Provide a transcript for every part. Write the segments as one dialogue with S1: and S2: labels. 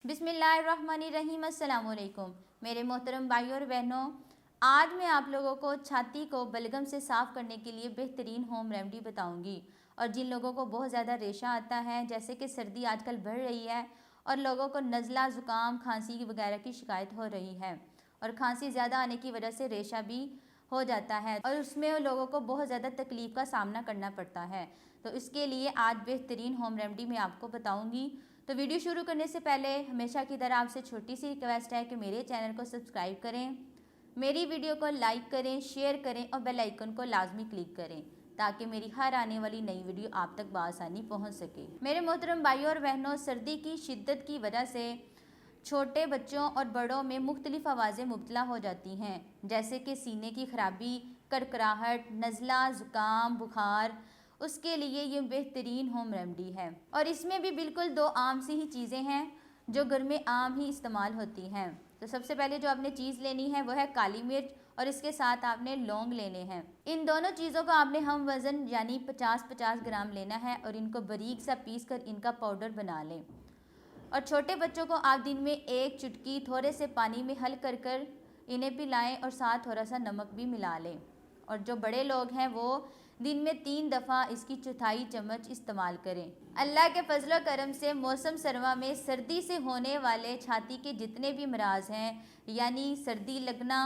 S1: बिस्मिल्लाहिर्रहमानिर्रहीम। अस्सलाम वालेकुम मेरे मोहतरम भाइयों और बहनों, आज मैं आप लोगों को छाती को बलगम से साफ़ करने के लिए बेहतरीन होम रेमेडी बताऊंगी। और जिन लोगों को बहुत ज़्यादा रेशा आता है, जैसे कि सर्दी आजकल बढ़ रही है और लोगों को नज़ला, ज़ुकाम, खांसी वगैरह की शिकायत हो रही है और खांसी ज़्यादा आने की वजह से रेशा भी हो जाता है और उसमें लोगों को बहुत ज़्यादा तकलीफ़ का सामना करना पड़ता है। तो इसके लिए आज बेहतरीन होम रेमेडी मैं आपको बताऊंगी। तो वीडियो शुरू करने से पहले हमेशा की तरह आपसे छोटी सी रिक्वेस्ट है कि मेरे चैनल को सब्सक्राइब करें, मेरी वीडियो को लाइक करें, शेयर करें और बेल आइकन को लाजमी क्लिक करें ताकि मेरी हर आने वाली नई वीडियो आप तक बआसानी पहुंच सके। मेरे मोहतरम भाइयों और बहनों, सर्दी की शिद्दत की वजह से छोटे बच्चों और बड़ों में मुख्तलिफ आवाज़ें मुब्तला हो जाती हैं, जैसे कि सीने की खराबी, करकराहट, नज़ला, ज़ुकाम, बुखार। उसके लिए ये बेहतरीन होम रेमेडी है और इसमें भी बिल्कुल दो आम सी ही चीज़ें हैं जो घर में आम ही इस्तेमाल होती हैं। तो सबसे पहले जो आपने चीज़ लेनी है वो है काली मिर्च और इसके साथ आपने लौंग लेने हैं। इन दोनों चीज़ों को आपने हम वज़न यानी 50-50 ग्राम लेना है और इनको बारीक सा पीस कर इनका पाउडर बना लें। और छोटे बच्चों को आप दिन में एक चुटकी थोड़े से पानी में हल कर कर इन्हें पिलाएं और साथ थोड़ा सा नमक भी मिला लें। और जो बड़े लोग हैं वो दिन में 3 दफ़ा इसकी चौथाई चम्मच इस्तेमाल करें। अल्लाह के फजलो करम से मौसम सरमा में सर्दी से होने वाले छाती के जितने भी मराज हैं, यानी सर्दी लगना,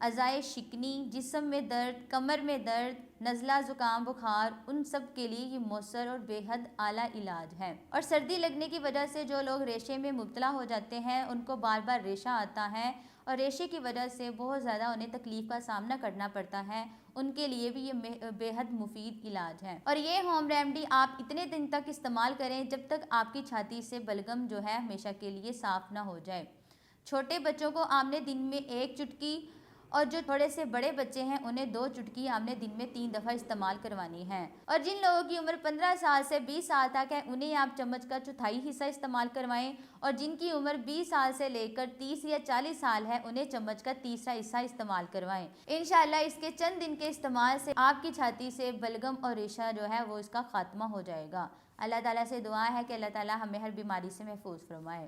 S1: अज़ाए शिकनी, जिस्म में दर्द, कमर में दर्द, नज़ला, ज़ुकाम, बुखार, उन सब के लिए ये मौसर और बेहद आला इलाज है। और सर्दी लगने की वजह से जो लोग रेशे में मुब्तला हो जाते हैं उनको बार बार रेशा आता है और रेशे की वजह से बहुत ज़्यादा उन्हें तकलीफ़ का सामना करना पड़ता है, उनके लिए भी ये बेहद मुफीद इलाज है। और ये होम रेमेडी आप इतने दिन तक इस्तेमाल करें जब तक आपकी छाती से बलगम जो है हमेशा के लिए साफ़ ना हो जाए। छोटे बच्चों को आपने दिन में एक चुटकी और जो थोड़े से बड़े बच्चे हैं उन्हें 2 चुटकी आपने दिन में 3 दफ़ा इस्तेमाल करवानी है। और जिन लोगों की उम्र 15 साल से 20 साल तक है उन्हें आप चम्मच का चौथाई हिस्सा इस्तेमाल करवाएं और जिनकी उम्र 20 साल से लेकर 30 या 40 साल है उन्हें चम्मच का तीसरा हिस्सा इस्तेमाल करवाएं। इंशाल्लाह इसके चंद दिन के इस्तेमाल से आपकी छाती से बलगम और रेशा जो है वो इसका खात्मा हो जाएगा। अल्लाह ताला से दुआ है कि अल्लाह ताला हमें हर बीमारी से महफूज फरमाए।